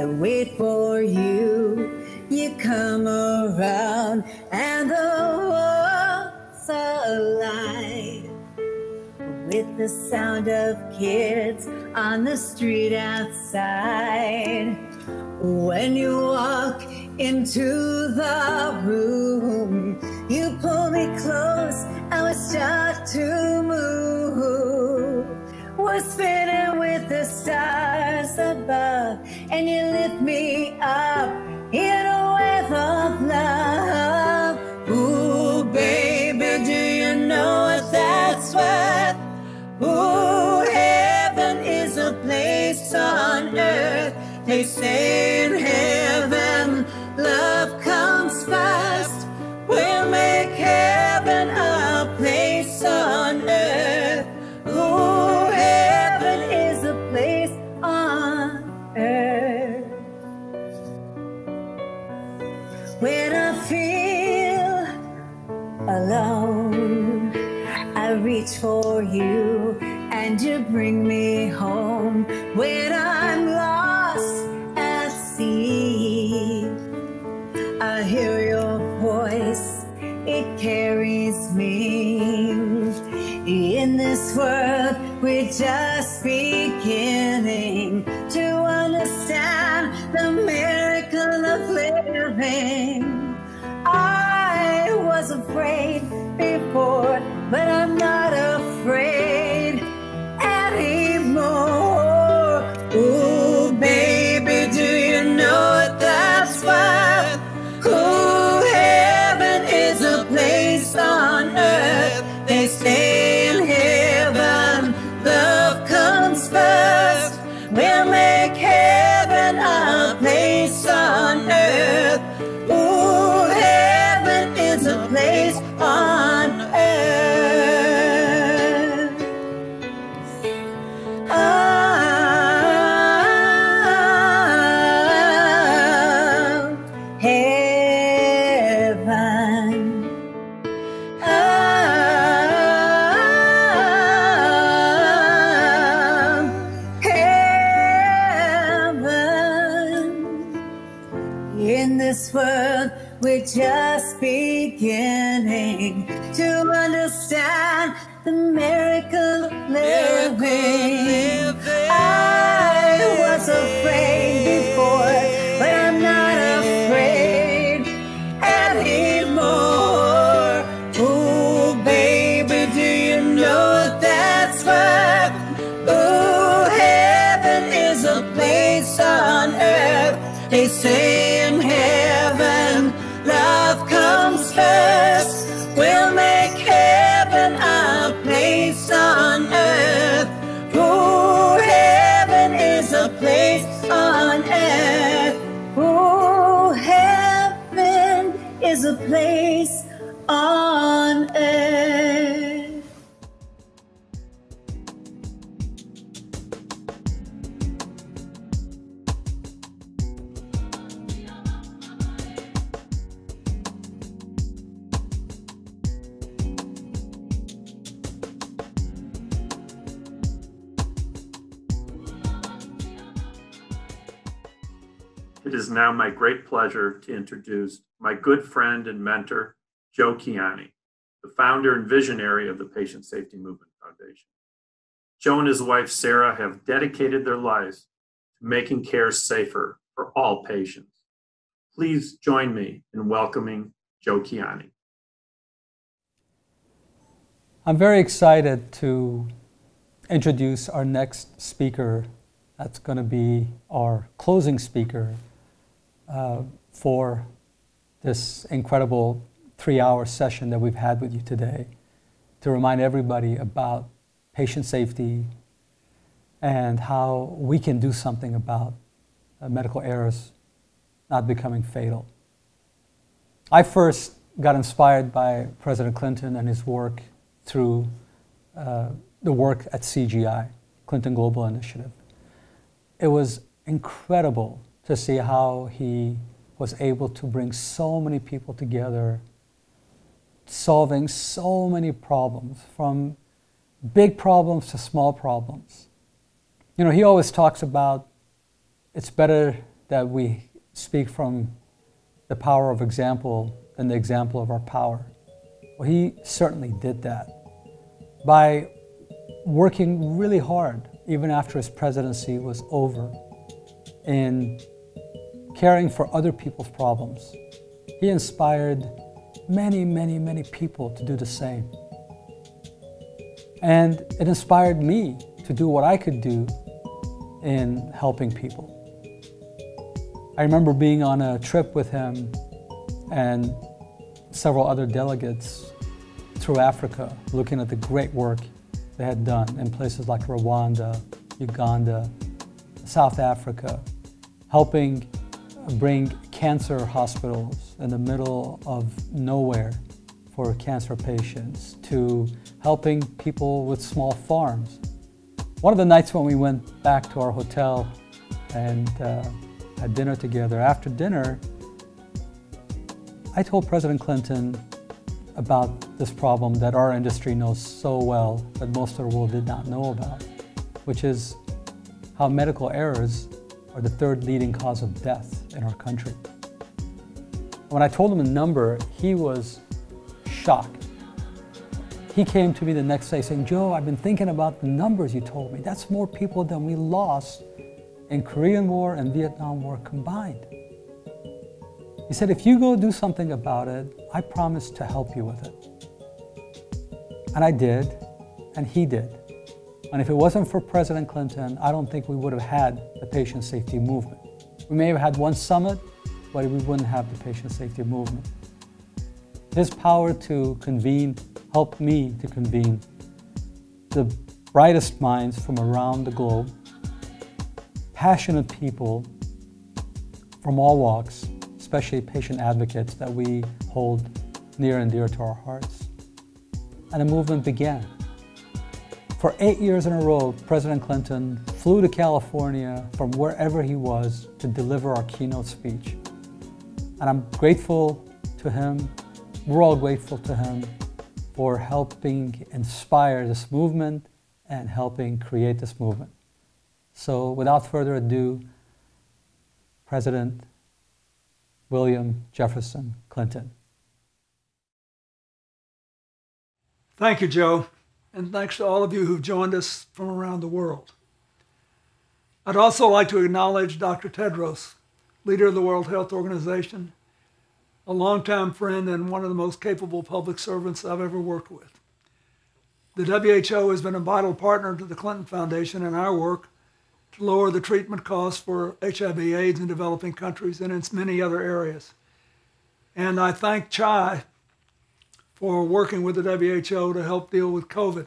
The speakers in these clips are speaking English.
I wait for you, you come around, and the world's alive with the sound of kids on the street outside. When you walk into the room, you pull me close and we start to move. We're spinning with the stars above, and you lift me up in a wave of love. Ooh, baby, do you know what that's worth? Ooh, heaven is a place on earth. They say in heaven, love comes first. We'll make heaven a place on earth. Ooh, heaven is a place on earth. When I feel alone, I reach for you and you bring me home. When I'm lost at sea, I hear your voice, it carries me. In this world, we're just beginning to understand the miracle of living. I was afraid before, but I'm not afraid anymore. Ooh, baby, do you know what that's worth? Ooh, heaven is a place on earth. They say in heaven, love comes first. We'll make heaven a place on earth. Ooh, heaven is a place on earth. Heaven. In this world, we're just beginning to understand the miracle of living. I was afraid before, but I'm not afraid anymore. Ooh, baby, do you know what that's worth? Ooh, heaven is a place on earth. They say in heaven, love comes first. We'll make heaven a place on earth. Ooh, heaven is a place on earth. Ooh, heaven is a place on earth. It is now my great pleasure to introduce my good friend and mentor, Joe Kiani, the founder and visionary of the Patient Safety Movement Foundation. Joe and his wife, Sarah, have dedicated their lives to making care safer for all patients. Please join me in welcoming Joe Kiani. I'm very excited to introduce our next speaker. That's going to be our closing speaker for this incredible 3-hour session that we've had with you today, to remind everybody about patient safety and how we can do something about medical errors not becoming fatal. I first got inspired by President Clinton and his work through the work at CGI, Clinton Global Initiative. It was incredible to see how he was able to bring so many people together, solving so many problems, from big problems to small problems. You know, he always talks about it's better that we speak from the power of example than the example of our power. Well, he certainly did that by working really hard, even after his presidency was over, in caring for other people's problems. He inspired many, many, many people to do the same. And it inspired me to do what I could do in helping people. I remember being on a trip with him and several other delegates through Africa, looking at the great work they had done in places like Rwanda, Uganda, South Africa, helping bring cancer hospitals in the middle of nowhere for cancer patients, to helping people with small farms. One of the nights when we went back to our hotel and had dinner together, after dinner, I told President Clinton about this problem that our industry knows so well, but most of the world did not know about, which is how medical errors are the third leading cause of death in our country. When I told him a number, he was shocked. He came to me the next day saying, "Joe, I've been thinking about the numbers you told me. That's more people than we lost in Korean War and Vietnam War combined." He said, "If you go do something about it, I promise to help you with it." And I did, and he did. And if it wasn't for President Clinton, I don't think we would have had the patient safety movement. We may have had one summit, but we wouldn't have the patient safety movement. His power to convene helped me to convene the brightest minds from around the globe, passionate people from all walks, especially patient advocates that we hold near and dear to our hearts. And a movement began. For 8 years in a row, President Clinton flew to California from wherever he was to deliver our keynote speech. And I'm grateful to him, we're all grateful to him for helping inspire this movement and helping create this movement. So without further ado, President William Jefferson Clinton. Thank you, Joe, and thanks to all of you who've joined us from around the world. I'd also like to acknowledge Dr. Tedros, leader of the World Health Organization, a longtime friend and one of the most capable public servants I've ever worked with. The WHO has been a vital partner to the Clinton Foundation in our work to lower the treatment costs for HIV/AIDS in developing countries and in many other areas. And I thank CHI for working with the WHO to help deal with COVID,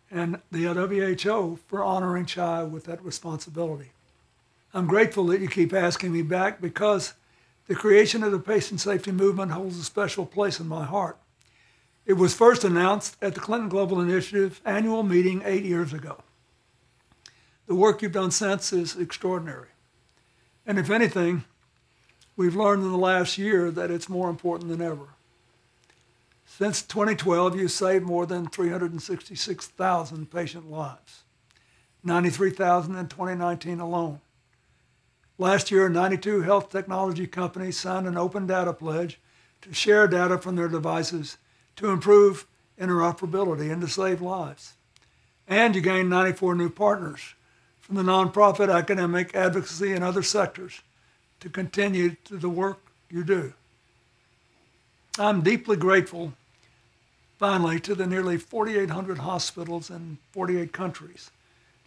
and the WHO for honoring CHI with that responsibility. I'm grateful that you keep asking me back because the creation of the patient safety movement holds a special place in my heart. It was first announced at the Clinton Global Initiative annual meeting 8 years ago. The work you've done since is extraordinary. And if anything, we've learned in the last year that it's more important than ever. Since 2012, you've saved more than 366,000 patient lives, 93,000 in 2019 alone. Last year, 92 health technology companies signed an open data pledge to share data from their devices to improve interoperability and to save lives. And you gained 94 new partners from the nonprofit, academic, advocacy, and other sectors to continue to the work you do. I'm deeply grateful, finally, to the nearly 4,800 hospitals in 48 countries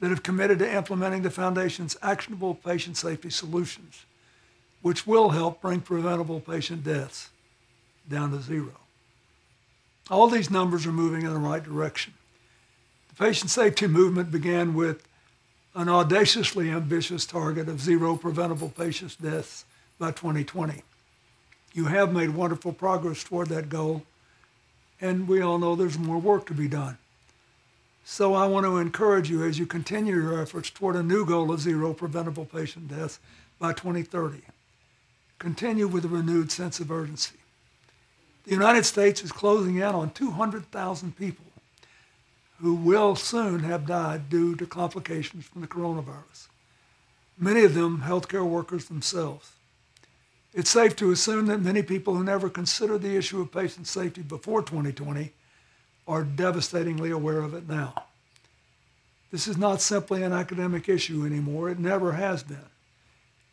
that have committed to implementing the Foundation's actionable patient safety solutions, which will help bring preventable patient deaths down to zero. All these numbers are moving in the right direction. The patient safety movement began with an audaciously ambitious target of zero preventable patient deaths by 2020. You have made wonderful progress toward that goal, and we all know there's more work to be done. So I want to encourage you as you continue your efforts toward a new goal of zero preventable patient deaths by 2030. Continue with a renewed sense of urgency. The United States is closing in on 200,000 people who will soon have died due to complications from the coronavirus. many of them healthcare workers themselves. It's safe to assume that many people who never considered the issue of patient safety before 2020 are devastatingly aware of it now. This is not simply an academic issue anymore. It never has been.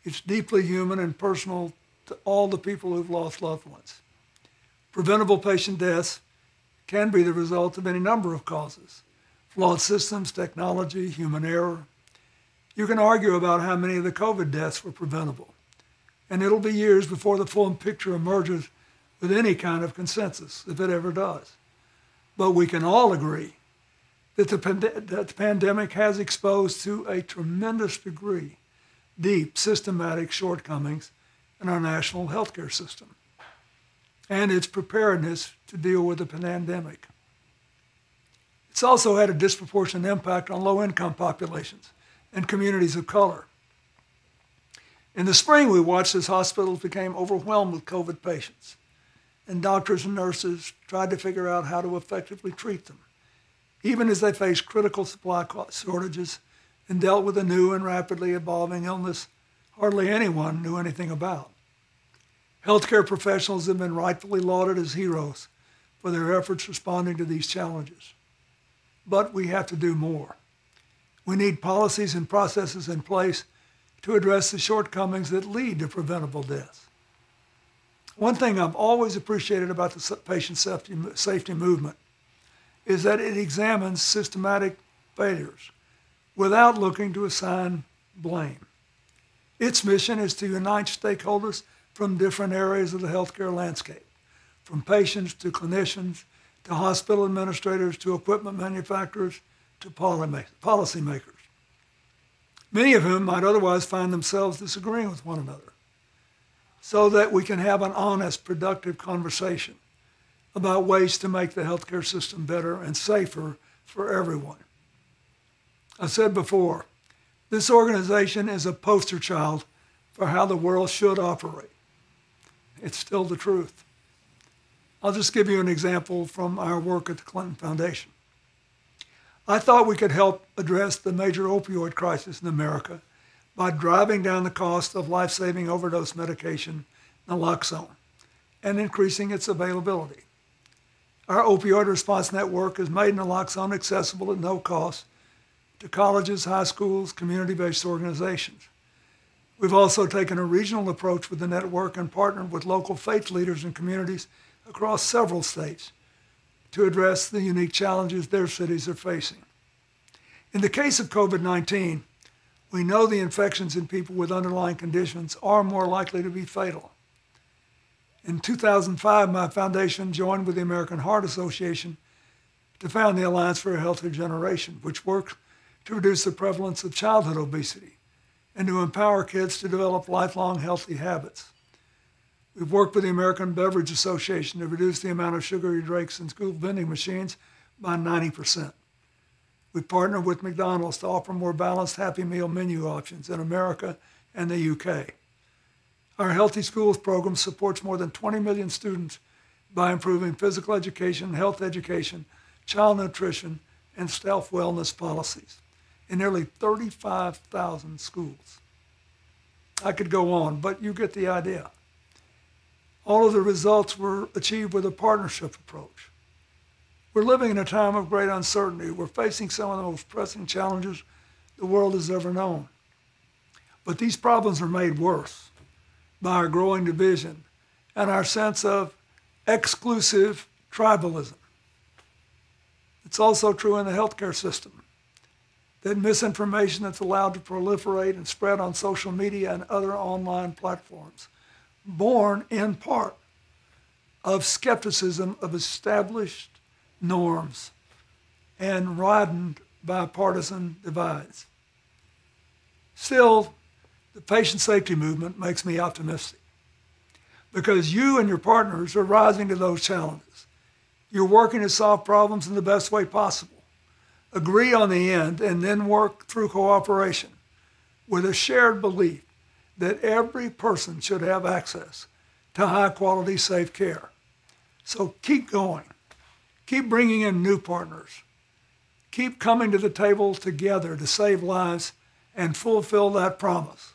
It's deeply human and personal to all the people who've lost loved ones. Preventable patient deaths can be the result of any number of causes: flawed systems, technology, human error. You can argue about how many of the COVID deaths were preventable, and it'll be years before the full picture emerges with any kind of consensus, if it ever does. But we can all agree that the pandemic has exposed to a tremendous degree deep systematic shortcomings in our national healthcare system and its preparedness to deal with the pandemic. It's also had a disproportionate impact on low-income populations and communities of color. In the spring, we watched as hospitals became overwhelmed with COVID patients, and doctors and nurses tried to figure out how to effectively treat them, even as they faced critical supply shortages and dealt with a new and rapidly evolving illness hardly anyone knew anything about. Healthcare professionals have been rightfully lauded as heroes for their efforts responding to these challenges. But we have to do more. We need policies and processes in place to address the shortcomings that lead to preventable deaths. One thing I've always appreciated about the patient safety movement is that it examines systematic failures without looking to assign blame. Its mission is to unite stakeholders from different areas of the healthcare landscape, from patients to clinicians, to hospital administrators, to equipment manufacturers, to policymakers, many of whom might otherwise find themselves disagreeing with one another, so that we can have an honest, productive conversation about ways to make the healthcare system better and safer for everyone. I said before, this organization is a poster child for how the world should operate. It's still the truth. I'll just give you an example from our work at the Clinton Foundation. I thought we could help address the major opioid crisis in America by driving down the cost of life-saving overdose medication, naloxone, and increasing its availability. Our opioid response network has made naloxone accessible at no cost to colleges, high schools, community-based organizations. We've also taken a regional approach with the network and partnered with local faith leaders and communities across several states to address the unique challenges their cities are facing. In the case of COVID-19, we know the infections in people with underlying conditions are more likely to be fatal. In 2005, my foundation joined with the American Heart Association to found the Alliance for a Healthier Generation, which works to reduce the prevalence of childhood obesity and to empower kids to develop lifelong healthy habits. We've worked with the American Beverage Association to reduce the amount of sugary drinks in school vending machines by 90%. We partnered with McDonald's to offer more balanced Happy Meal menu options in America and the UK. Our Healthy Schools program supports more than 20 million students by improving physical education, health education, child nutrition, and self-wellness policies in nearly 35,000 schools. I could go on, but you get the idea. All of the results were achieved with a partnership approach. We're living in a time of great uncertainty. We're facing some of the most pressing challenges the world has ever known. But these problems are made worse by our growing division and our sense of exclusive tribalism. It's also true in the healthcare system that misinformation that's allowed to proliferate and spread on social media and other online platforms, born in part of skepticism of established norms and ridened by partisan divides. Still, the patient safety movement makes me optimistic because you and your partners are rising to those challenges. You're working to solve problems in the best way possible, agree on the end, and then work through cooperation with a shared belief that every person should have access to high-quality, safe care. So keep going. Keep bringing in new partners. Keep coming to the table together to save lives and fulfill that promise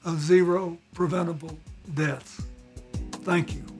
of zero preventable deaths. Thank you.